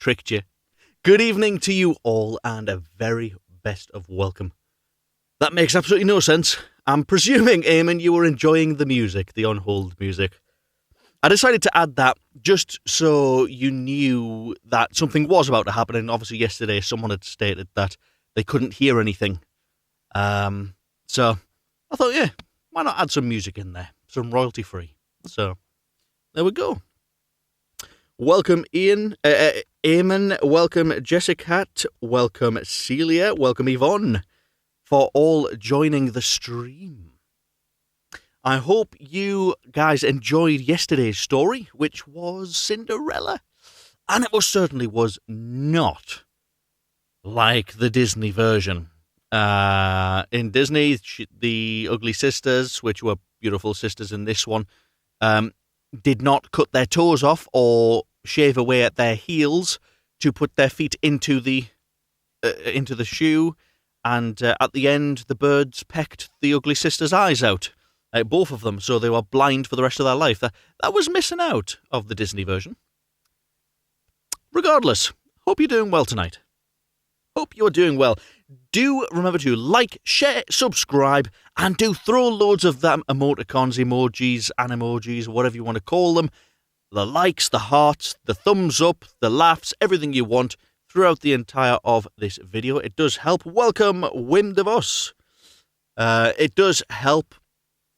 tricked you. Good evening to you all, and a very best of welcome. That makes absolutely no sense. I'm presuming, Eamon, you were enjoying the music, the on-hold music. I decided to add that just so you knew that something was about to happen, and obviously yesterday someone had stated that they couldn't hear anything. So I thought, yeah, why not add some music in there? Some royalty-free. So there we go. Welcome, Eamon. Welcome, Jessica. Welcome, Celia. Welcome, Yvonne, for all joining the stream. I hope you guys enjoyed yesterday's story, which was Cinderella. And it most certainly was not like the Disney version. In Disney, the ugly sisters, which were beautiful sisters in this one, did not cut their toes off or shave away at their heels to put their feet into the shoe, and at the end the birds pecked the ugly sisters' eyes out, both of them, so they were blind for the rest of their life. That was missing out of the Disney version. Regardless, hope you're doing well tonight. Hope you're doing well. Do remember to like, share, subscribe, and do throw loads of them emoticons, emojis, animojis, whatever you want to call them. The likes, the hearts, the thumbs up, the laughs, everything you want throughout the entire of this video. It does help. Welcome, Wim DeVos. It does help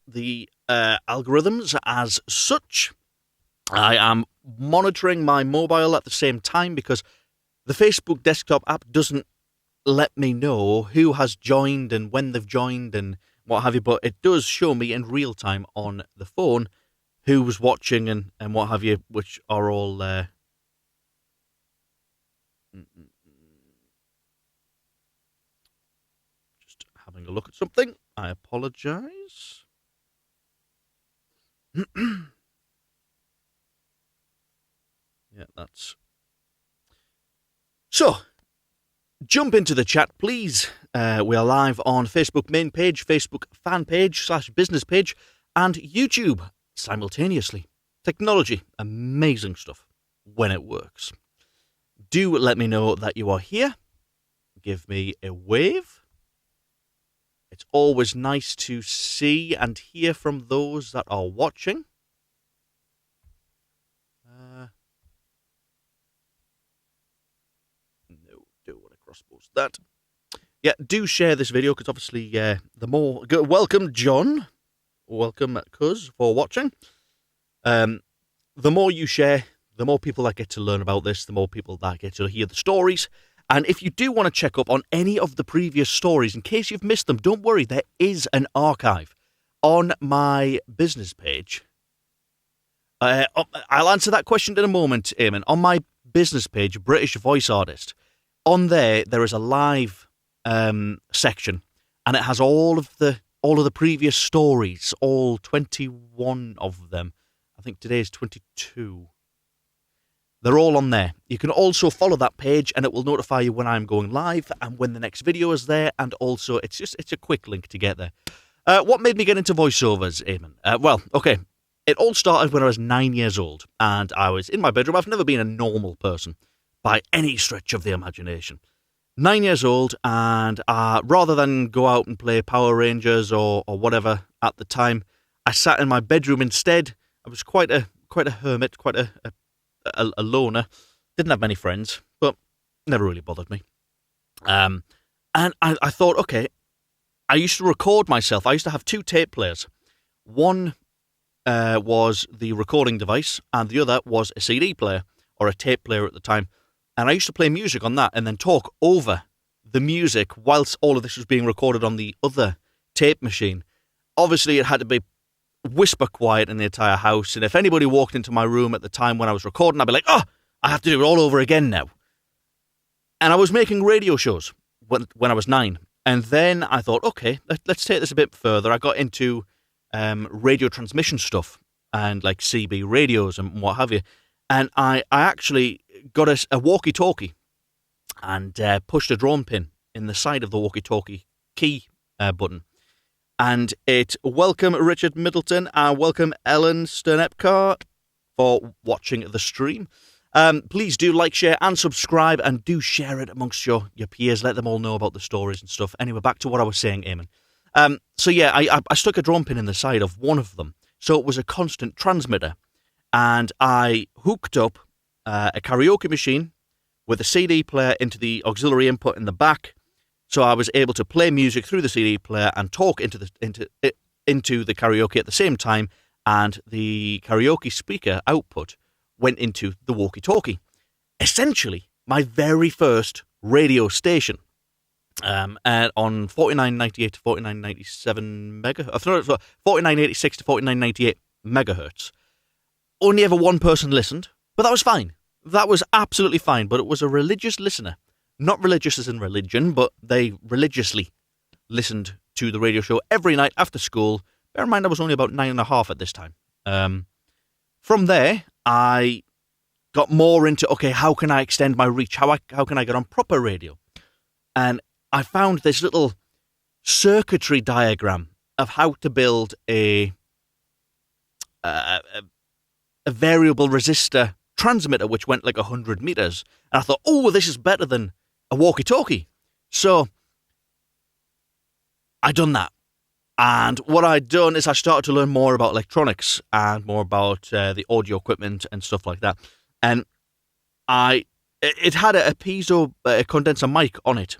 the algorithms as such. I am monitoring my mobile at the same time because the Facebook desktop app doesn't let me know who has joined and when they've joined and what have you, but it does show me in real time on the phone who was watching and what have you, which are all just having a look at something. I apologise. Yeah, that's... So, jump into the chat, please. We are live on Facebook main page, Facebook fan page / business page, and YouTube simultaneously. Technology, amazing stuff when it works. Do let me know that you are here. Give me a wave. It's always nice to see and hear from those that are watching. Crosspost that. Yeah, do share this video because obviously the more... Welcome, John. Welcome, Cuz, for watching. The more you share, the more people that get to learn about this, the more people that get to hear the stories. And if you do want to check up on any of the previous stories, in case you've missed them, don't worry, there is an archive on my business page. I'll answer that question in a moment, Eamon. On my business page, British Voice Artist, on there is a live section, and it has all of the previous stories, all 21 of them. I think today is 22. They're all on there. You can also follow that page, and it will notify you when I'm going live and when the next video is there. And also, it's a quick link to get there. What made me get into voiceovers, Eamon? Well, okay, it all started when I was 9 years old, and I was in my bedroom. I've never been a normal person by any stretch of the imagination. 9 years old, and rather than go out and play Power Rangers or whatever at the time, I sat in my bedroom instead. I was quite a hermit, quite a loner. Didn't have many friends, but never really bothered me. And I thought, okay, I used to record myself. I used to have two tape players. One was the recording device, and the other was a CD player, or a tape player at the time. And I used to play music on that and then talk over the music whilst all of this was being recorded on the other tape machine. Obviously, it had to be whisper quiet in the entire house. And if anybody walked into my room at the time when I was recording, I'd be like, oh, I have to do it all over again now. And I was making radio shows when I was 9. And then I thought, okay, let's take this a bit further. I got into radio transmission stuff and like CB radios and what have you. And I actually got a walkie-talkie and pushed a drone pin in the side of the walkie-talkie key button. And welcome Richard Middleton and welcome Ellen Sternepcar for watching the stream. Please do like, share, and subscribe, and do share it amongst your peers. Let them all know about the stories and stuff. Anyway, back to what I was saying, Eamon. So yeah, I stuck a drum pin in the side of one of them, so it was a constant transmitter, and I hooked up a karaoke machine with a CD player into the auxiliary input in the back, so I was able to play music through the CD player and talk into the karaoke at the same time, and the karaoke speaker output went into the walkie-talkie. Essentially, my very first radio station. On 4998 to 4997 megahertz, 4986 to 4998 megahertz. Only ever one person listened, but that was fine. That was absolutely fine, but it was a religious listener. Not religious as in religion, but they religiously listened to the radio show every night after school. Bear in mind, I was only about 9.5 at this time. From there, I got more into, okay, how can I extend my reach? How can I get on proper radio? And I found this little circuitry diagram of how to build a variable resistor transmitter, which went like 100 meters. And I thought, oh, this is better than a walkie-talkie. So I done that. And what I'd done is I started to learn more about electronics and more about the audio equipment and stuff like that. And it had a piezo condenser mic on it,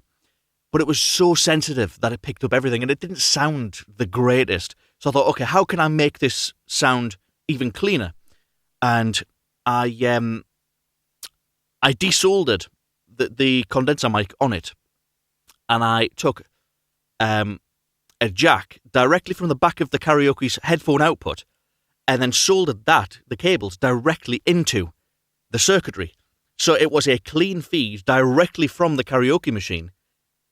but it was so sensitive that it picked up everything, and it didn't sound the greatest. So I thought, okay, how can I make this sound even cleaner? And I desoldered the condenser mic on it, and I took a jack directly from the back of the karaoke's headphone output, and then soldered the cables directly into the circuitry. So it was a clean feed directly from the karaoke machine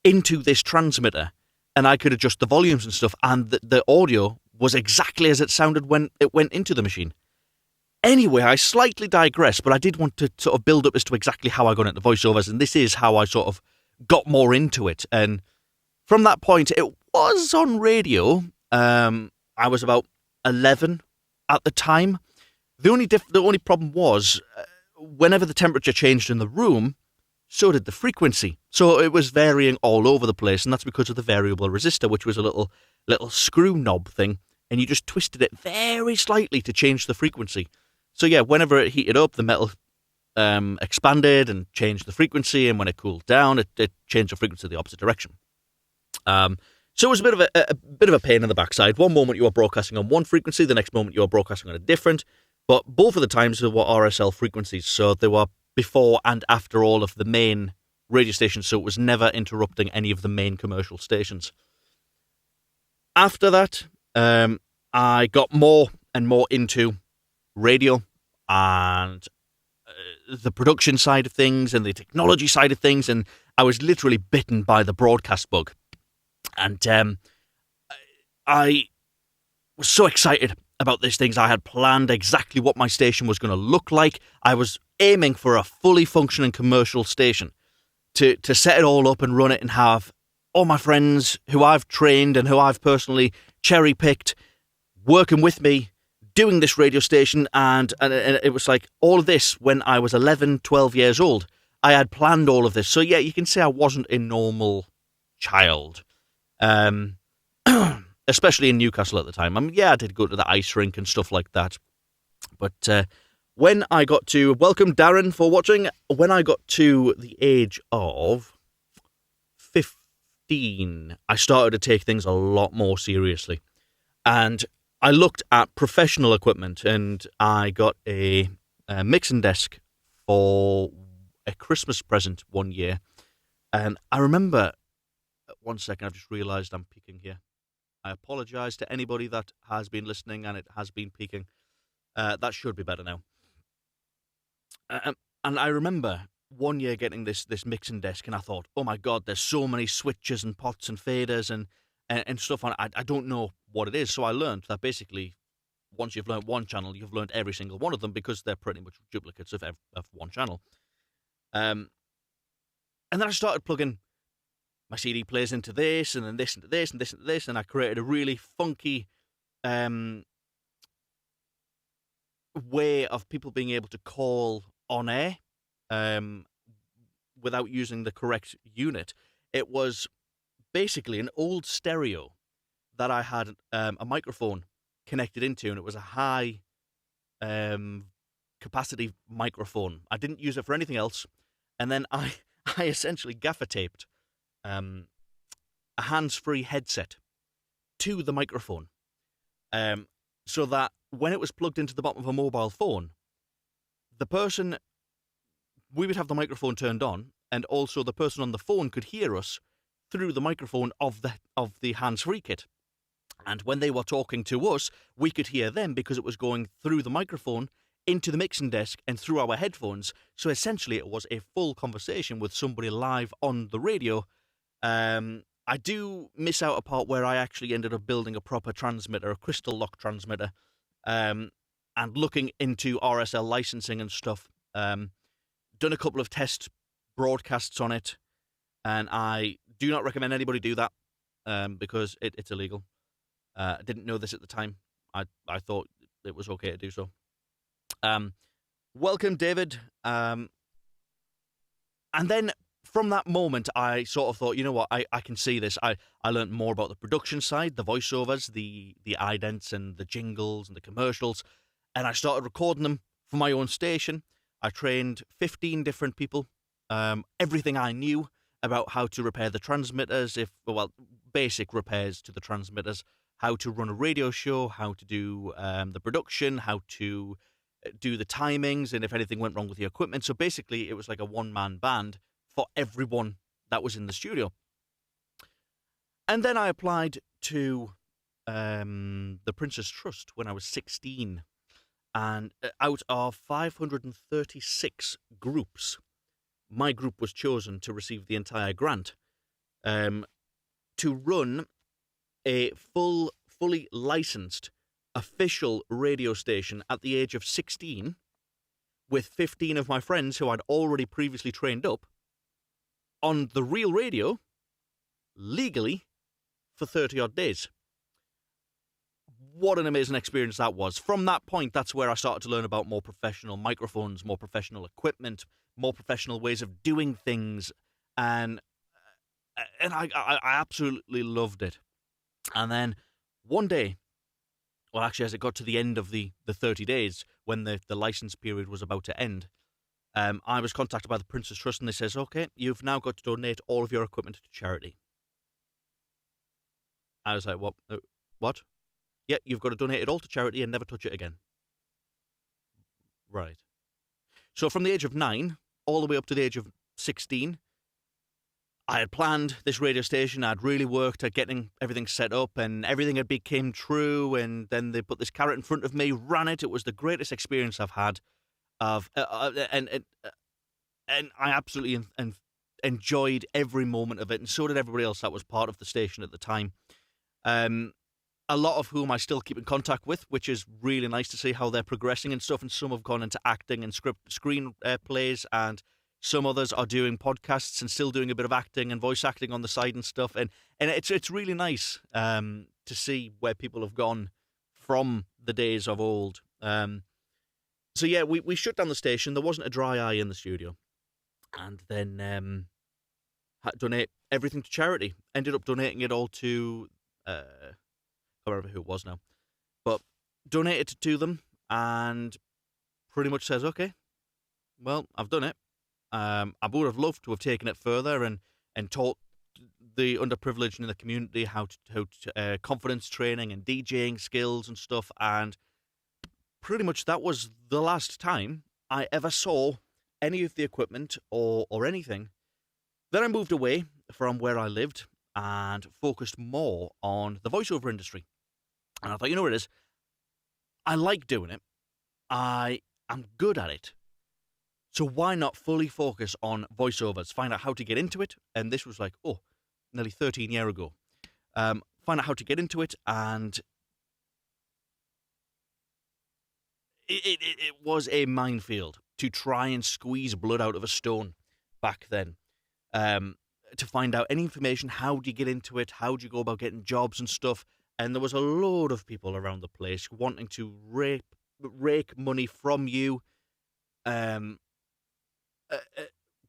into this transmitter, and I could adjust the volumes and stuff, and the audio was exactly as it sounded when it went into the machine. Anyway, I slightly digress, but I did want to sort of build up as to exactly how I got into voiceovers, and this is how I sort of got more into it. And from that point, it was on radio. I was about 11 at the time. The only problem was, whenever the temperature changed in the room, so did the frequency. So it was varying all over the place, and that's because of the variable resistor, which was a little screw knob thing, and you just twisted it very slightly to change the frequency. So yeah, whenever it heated up, the metal expanded and changed the frequency, and when it cooled down, it changed the frequency the opposite direction. So it was a bit of a pain in the backside. One moment you were broadcasting on one frequency, the next moment you were broadcasting on a different, but both of the times they were RSL frequencies, so they were before and after all of the main radio stations, so it was never interrupting any of the main commercial stations. After that, I got more and more into radio and the production side of things and the technology side of things, and I was literally bitten by the broadcast bug. And I was so excited about these things. I had planned exactly what my station was going to look like. I was aiming for a fully functioning commercial station to set it all up and run it and have all my friends who I've trained and who I've personally cherry-picked working with me, doing this radio station. And it was like all of this when I was 11, 12 years old. I had planned all of this. So yeah, you can say I wasn't a normal child. Especially in Newcastle at the time. I mean, yeah, I did go to the ice rink and stuff like that. But when I got to, welcome Darren for watching, when I got to the age of 15, I started to take things a lot more seriously. And I looked at professional equipment, and I got a mixing desk for a Christmas present one year. And I remember, 1 second, I've just realised I'm peaking here. I apologise to anybody that has been listening and it has been peaking. That should be better now. And I remember one year getting this mixing desk, and I thought, oh my God, there's so many switches and pots and faders and stuff on it. I don't know what it is. So I learned that basically, once you've learned one channel, you've learned every single one of them, because they're pretty much duplicates of one channel. And then I started plugging my CD players into this, and then this into this, and this into this, and I created a really funky way of people being able to call on air without using the correct unit. It was basically an old stereo that I had a microphone connected into, and it was a high capacity microphone. I didn't use it for anything else, and then I essentially gaffer taped a hands-free headset to the microphone, so that when it was plugged into the bottom of a mobile phone, we would have the microphone turned on, and also the person on the phone could hear us through the microphone of the hands-free kit. And when they were talking to us, we could hear them because it was going through the microphone into the mixing desk and through our headphones. So essentially it was a full conversation with somebody live on the radio. I do miss out a part where I actually ended up building a proper transmitter, a crystal lock transmitter, and looking into RSL licensing and stuff. Done a couple of test broadcasts on it, and I do not recommend anybody do that because it's illegal. I didn't know this at the time. I thought it was okay to do so. Welcome, David. And then from that moment, I sort of thought, you know what, I can see this. I learned more about the production side, the voiceovers, the idents and the jingles and the commercials, and I started recording them for my own station. I trained 15 different people, everything I knew about how to repair the transmitters, basic repairs to the transmitters, how to run a radio show, how to do the production, how to do the timings, and if anything went wrong with the equipment. So basically, it was like a one-man band for everyone that was in the studio. And then I applied to the Prince's Trust when I was 16. And out of 536 groups, my group was chosen to receive the entire grant to run a fully licensed official radio station at the age of 16 with 15 of my friends who I'd already previously trained up on the real radio legally for 30 odd days. What an amazing experience that was. From that point, that's where I started to learn about more professional microphones, more professional equipment, more professional ways of doing things, and I absolutely loved it. And then one day, well, actually, as it got to the end of the 30 days, when the license period was about to end, I was contacted by the Prince's Trust, and they says, okay, you've now got to donate all of your equipment to charity. I was like, what? Yeah, you've got to donate it all to charity and never touch it again. Right. So from the age of 9 all the way up to the age of 16, I had planned this radio station. I'd really worked at getting everything set up, and everything had became true. And then they put this carrot in front of me, ran it. It was the greatest experience I've had. And I absolutely enjoyed every moment of it, and so did everybody else that was part of the station at the time. A lot of whom I still keep in contact with, which is really nice to see how they're progressing and stuff. And some have gone into acting and screen plays, and some others are doing podcasts and still doing a bit of acting and voice acting on the side and stuff. And it's really nice to see where people have gone from the days of old. So yeah, we shut down the station. There wasn't a dry eye in the studio, and then had to donate everything to charity. Ended up donating it all to I can't remember who it was now, but donated it to them, and pretty much says, okay, well, I've done it. I would have loved to have taken it further and taught the underprivileged in the community how to confidence training and DJing skills and stuff, and pretty much that was the last time I ever saw any of the equipment or anything. Then I moved away from where I lived and focused more on the voiceover industry. And I thought, you know what it is? I like doing it. I am good at it. So why not fully focus on voiceovers? Find out how to get into it. And this was like, nearly 13 years ago. Find out how to get into it, and it was a minefield to try and squeeze blood out of a stone back then. To find out any information, how do you get into it? How do you go about getting jobs and stuff? And there was a load of people around the place wanting to rake money from you.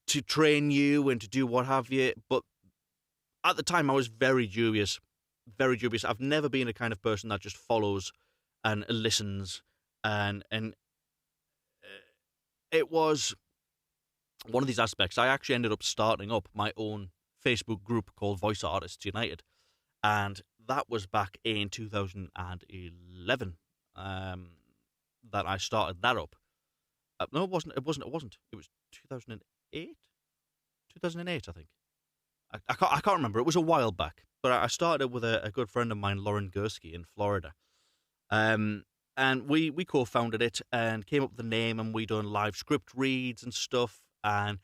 to train you and to do what have you. But at the time, I was very dubious, very dubious. I've never been a kind of person that just follows and listens, and it was one of these aspects. I actually ended up starting up my own Facebook group called Voice Artists United, and that was back in 2011 that I started that up. No, it wasn't. It wasn't. It was 2008. 2008, I think. I can't remember. It was a while back, but I started it with a good friend of mine, Lauren Gursky, in Florida. And we co-founded it and came up with the name, and we done live script reads and stuff, and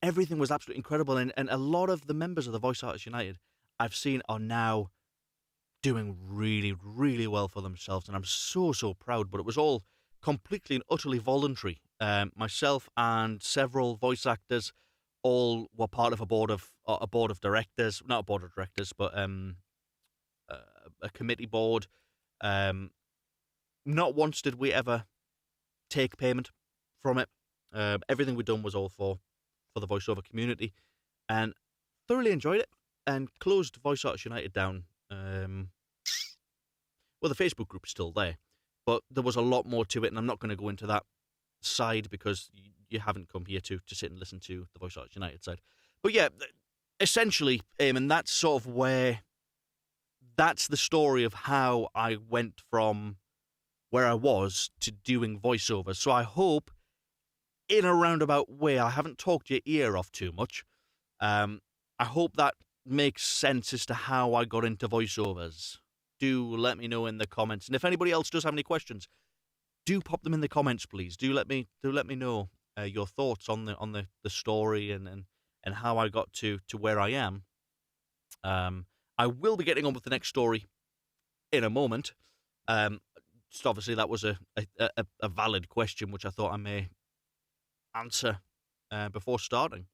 everything was absolutely incredible. And a lot of the members of the Voice Artists United I've seen are now doing really, really well for themselves, and I'm so proud. But it was all completely and utterly voluntary. Myself and several voice actors all were part of a board of directors, not a board of directors, but a committee board. Not once did we ever take payment from it. Everything we'd done was all for the voiceover community, and thoroughly enjoyed it. And closed Voice Artists United down. Well, the Facebook group's still there, but there was a lot more to it, and I'm not going to go into that side because you haven't come here to sit and listen to the Voice Artists United side. But yeah, essentially, and that's sort of where, that's the story of how I went from where I was to doing voiceovers. So I hope, in a roundabout way, I haven't talked your ear off too much. I hope that makes sense as to how I got into voiceovers. Do let me know in the comments, and if anybody else does have any questions, do pop them in the comments, please. Do let me know your thoughts on the story and how I got to where I am. I will be getting on with the next story in a moment. Just obviously that was a valid question, which I thought I may answer before starting.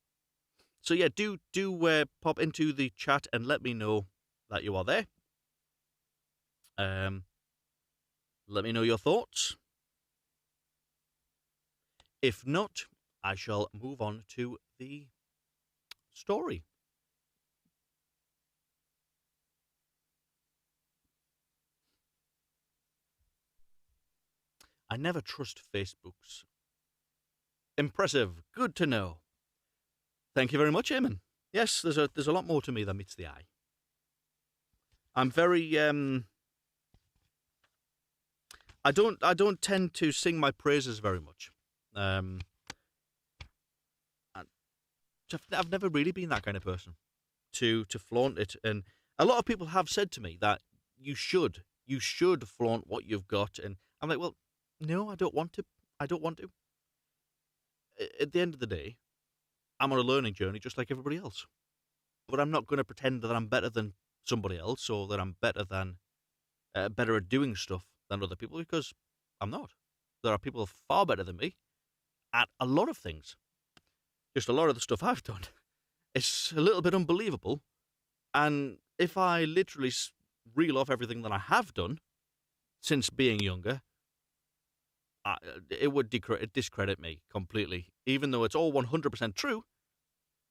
So yeah, do pop into the chat and let me know that you are there. Let me know your thoughts. If not, I shall move on to the story. I never trust Facebook's. Impressive. Good to know. Thank you very much, Eamon. Yes, there's a lot more to me than meets the eye. I'm very I don't tend to sing my praises very much. I've never really been that kind of person to flaunt it, and a lot of people have said to me that you should flaunt what you've got, and I'm like, well, no, I don't want to. At the end of the day, I'm on a learning journey just like everybody else, but I'm not going to pretend that I'm better than somebody else or that I'm better at doing stuff than other people, because I'm not. There are people far better than me at a lot of things. Just a lot of the stuff I've done, it's a little bit unbelievable. And if I literally reel off everything that I have done since being younger, it would discredit me completely. Even though it's all 100% true,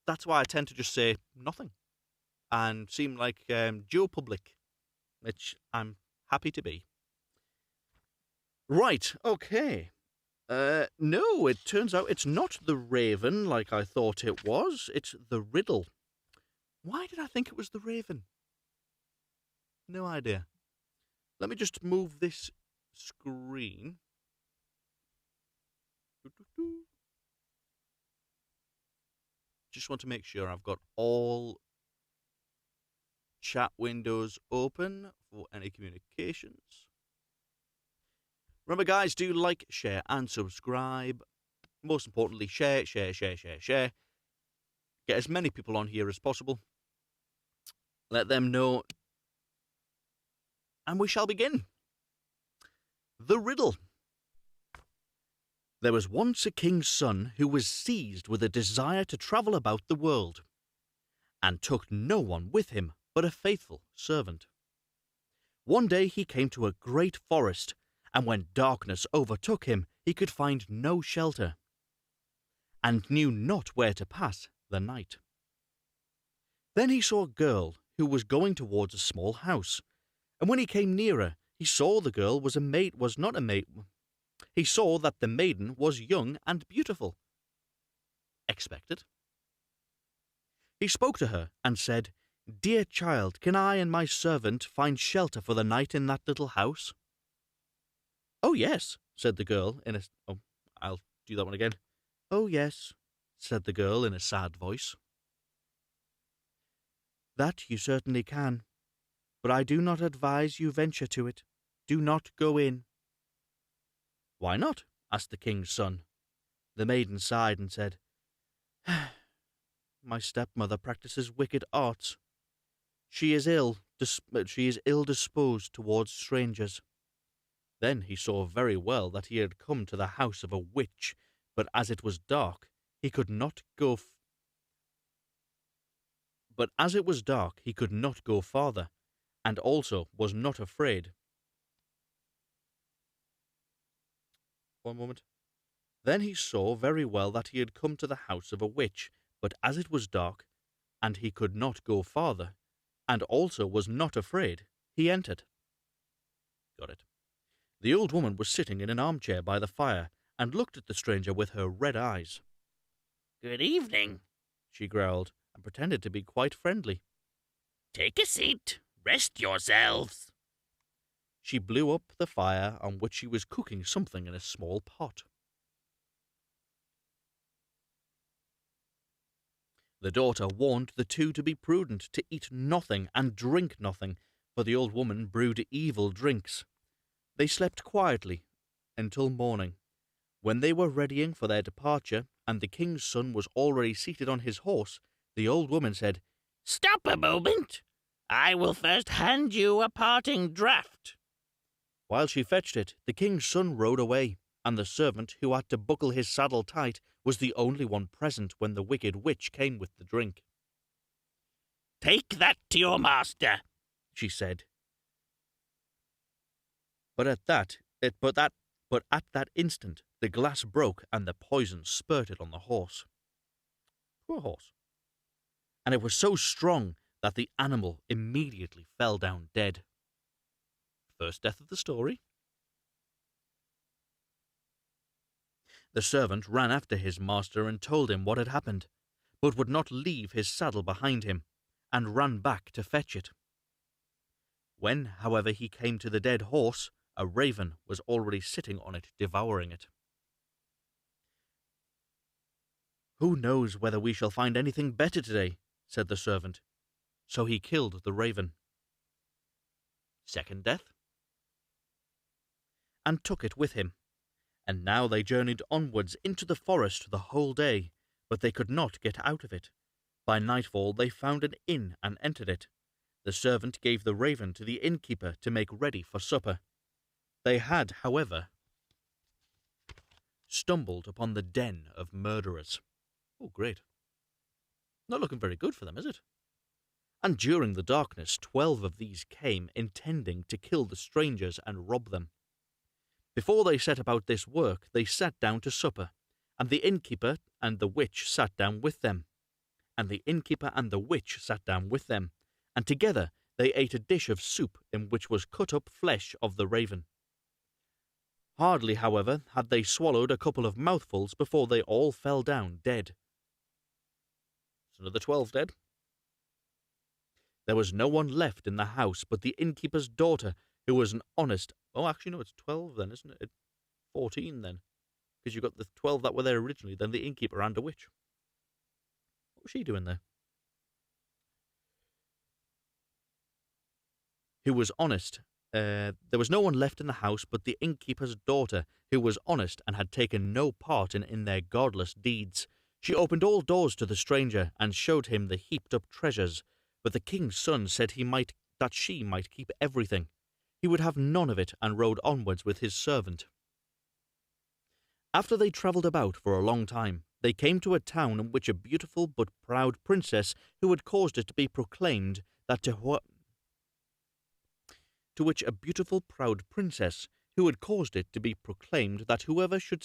that's why I tend to just say nothing and seem like Joe Public, which I'm happy to be. Right, okay. No, it turns out it's not the Raven like I thought it was. It's the Riddle. Why did I think it was the Raven? No idea. Let me just move this screen. Just want to make sure I've got all chat windows open for any communications. Remember, guys, do like, share, and subscribe. Most importantly, share. Get as many people on here as possible. Let them know. And we shall begin. The Riddle. There was once a king's son who was seized with a desire to travel about the world, and took no one with him but a faithful servant. One day he came to a great forest, and when darkness overtook him, he could find no shelter. and knew not where to pass the night. Then he saw a girl who was going towards a small house, and when he came nearer, he saw the girl was not a maid. He saw that the maiden was young and beautiful. Expected. He spoke to her and said, "Dear child, can I and my servant find shelter for the night in that little house?" "Oh, yes," said the girl in a... Oh, I'll do that one again. "Oh, yes," said the girl in a sad voice. "That you certainly can, but I do not advise you venture to it. Do not go in." "Why not?" asked the king's son. The maiden sighed and said, "My stepmother practices wicked arts. She is ill disposed towards strangers." Then he saw very well that he had come to the house of a witch, but as it was dark, he could not go farther, and also was not afraid. One moment. Then he saw very well that he had come to the house of a witch, but as it was dark, and he could not go farther, and also was not afraid, he entered. Got it. The old woman was sitting in an armchair by the fire, and looked at the stranger with her red eyes. "Good evening," she growled, and pretended to be quite friendly. "Take a seat. Rest yourselves." She blew up the fire on which she was cooking something in a small pot. The daughter warned the two to be prudent, to eat nothing and drink nothing, for the old woman brewed evil drinks. They slept quietly until morning. When they were readying for their departure, and the king's son was already seated on his horse, the old woman said, "Stop a moment. I will first hand you a parting draught." While she fetched it, the king's son rode away, and the servant, who had to buckle his saddle tight, was the only one present when the wicked witch came with the drink. "Take that to your master," she said. But at that instant, the glass broke and the poison spurted on the horse. Poor horse. And it was so strong that the animal immediately fell down dead. First death of the story. The servant ran after his master and told him what had happened, but would not leave his saddle behind him, and ran back to fetch it. When, however, he came to the dead horse, a raven was already sitting on it, devouring it. "Who knows whether we shall find anything better today?" said the servant. So he killed the raven. Second death. And took it with him. And now they journeyed onwards into the forest the whole day, but they could not get out of it. By nightfall they found an inn and entered it. The servant gave the raven to the innkeeper to make ready for supper. They had, however, stumbled upon the den of murderers. Oh, great. Not looking very good for them, is it? And during the darkness 12 of these came, intending to kill the strangers and rob them. Before they set about this work, they sat down to supper, and the innkeeper and the witch sat down with them. And together they ate a dish of soup in which was cut up flesh of the raven. Hardly, however, had they swallowed a couple of mouthfuls before they all fell down dead. So another 12 dead. There was no one left in the house but the innkeeper's daughter, who was an honest... Oh, actually, no, it's 12 then, isn't it? 14 then. Because you've got the 12 that were there originally, then the innkeeper and a witch. What was she doing there? Who was honest. There was no one left in the house but the innkeeper's daughter, who was honest and had taken no part in their godless deeds. She opened all doors to the stranger and showed him the heaped-up treasures, but the king's son said that she might keep everything. He would have none of it, and rode onwards with his servant. After they travelled about for a long time, they came to a town in which a beautiful but proud princess, who had caused it to be proclaimed that whoever should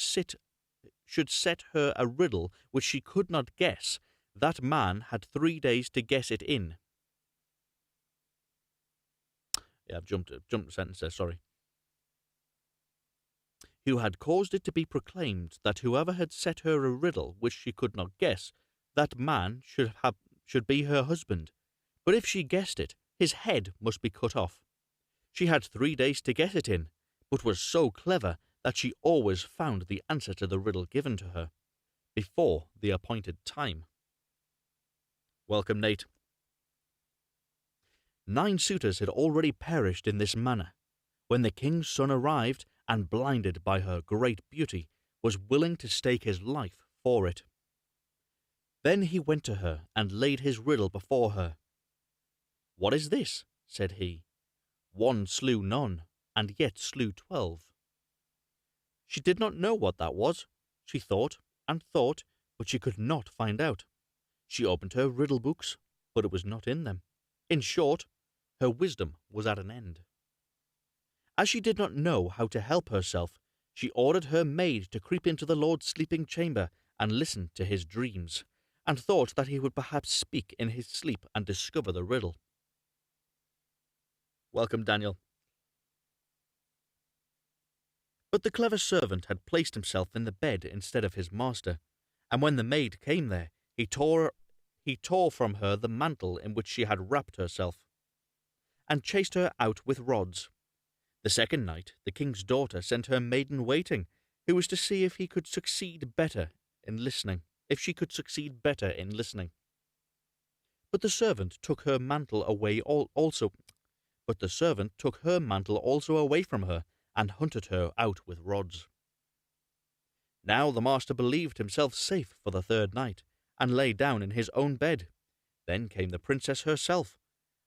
should set her a riddle which she could not guess, that man had 3 days to guess it in. Yeah, I've jumped a sentence there, sorry. Who had caused it to be proclaimed that whoever had set her a riddle which she could not guess, that man should be her husband. But if she guessed it, his head must be cut off. She had 3 days to guess it in, but was so clever that she always found the answer to the riddle given to her, before the appointed time. Welcome, Nate. 9 suitors had already perished in this manner, when the king's son arrived, and blinded by her great beauty, was willing to stake his life for it. Then he went to her, and laid his riddle before her. "What is this?" said he. "One slew none, and yet slew 12. She did not know what that was. She thought and thought, but she could not find out. She opened her riddle books, but it was not in them. In short, her wisdom was at an end. As she did not know how to help herself, she ordered her maid to creep into the Lord's sleeping chamber and listen to his dreams, and thought that he would perhaps speak in his sleep and discover the riddle. Welcome, Daniel. But the clever servant had placed himself in the bed instead of his master, and when the maid came there, he tore from her the mantle in which she had wrapped herself, and chased her out with rods. The second night, the king's daughter sent her maiden waiting, who was to see if she could succeed better in listening. But the servant took her mantle away also away from her, and hunted her out with rods. Now the master believed himself safe for the third night, and lay down in his own bed. Then came the princess herself,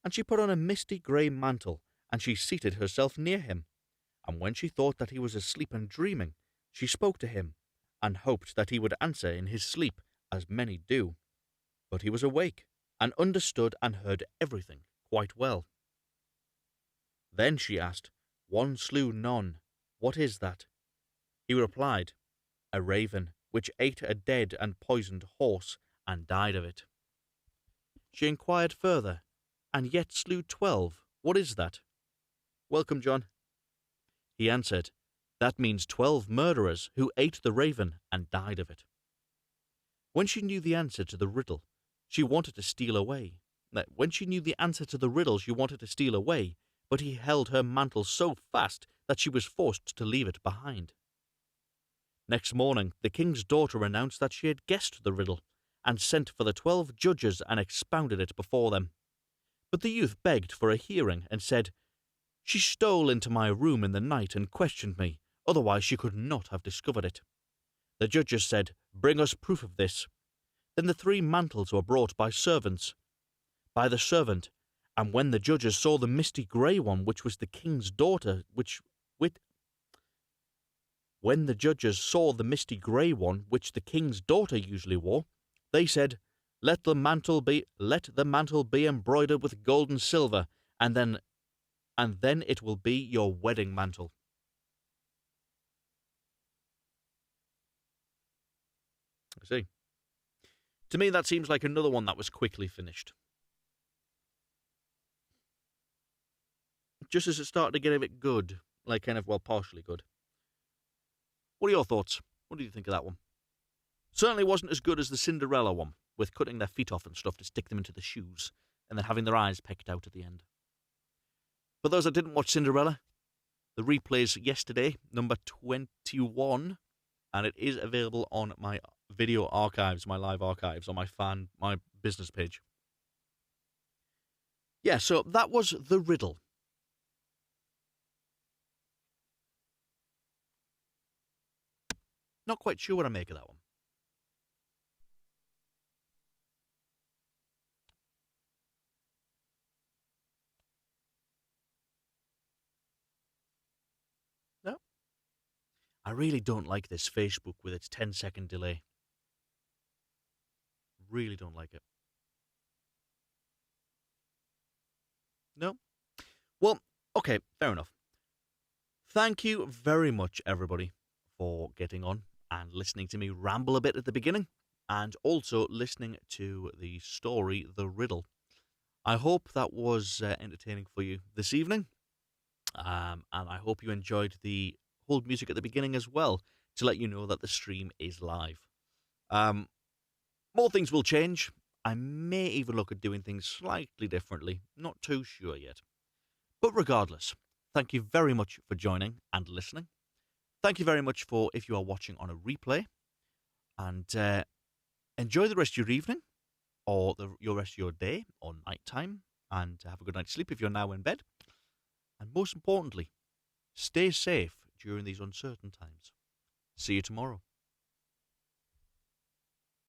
and she put on a misty grey mantle, and she seated herself near him. And when she thought that he was asleep and dreaming, she spoke to him, and hoped that he would answer in his sleep, as many do. But he was awake, and understood and heard everything quite well. Then she asked, "One slew none. What is that?" He replied, "A raven, which ate a dead and poisoned horse, and died of it." She inquired further, "And yet slew 12. What is that?" Welcome, John. He answered, "That means 12 murderers who ate the raven and died of it." When she knew the answer to the riddle, she wanted to steal away. But he held her mantle so fast that she was forced to leave it behind. Next morning, the king's daughter announced that she had guessed the riddle, and sent for the 12 judges and expounded it before them. But the youth begged for a hearing, and said, "She stole into my room in the night and questioned me, otherwise she could not have discovered it." The judges said, "Bring us proof of this." Then the 3 mantles were brought by the servant, and when the judges saw the misty grey one which was the king's daughter, which the king's daughter usually wore, they said, Let the mantle be embroidered with gold and silver, and then it will be your wedding mantle." I see. To me, that seems like another one that was quickly finished. Just as it started to get a bit good, partially good. What are your thoughts? What do you think of that one? Certainly wasn't as good as the Cinderella one, with cutting their feet off and stuff to stick them into the shoes, and then having their eyes pecked out at the end. For those that didn't watch Cinderella, the replay's yesterday, number 21, and it is available on my video archives, my live archives, on my business page. Yeah, so that was the riddle. Not quite sure what I make of that one. No? I really don't like this Facebook with its 10-second delay. Really don't like it. No? Well, okay, fair enough. Thank you very much, everybody, for getting on and listening to me ramble a bit at the beginning, and also listening to the story, The Riddle. I hope that was entertaining for you this evening, and I hope you enjoyed the hold music at the beginning as well, to let you know that the stream is live. More things will change. I may even look at doing things slightly differently. Not too sure yet. But regardless, thank you very much for joining and listening. Thank you very much for if you are watching on a replay. And enjoy the rest of your evening, or your rest of your day, or night time. And have a good night's sleep if you're now in bed. And most importantly, stay safe during these uncertain times. See you tomorrow.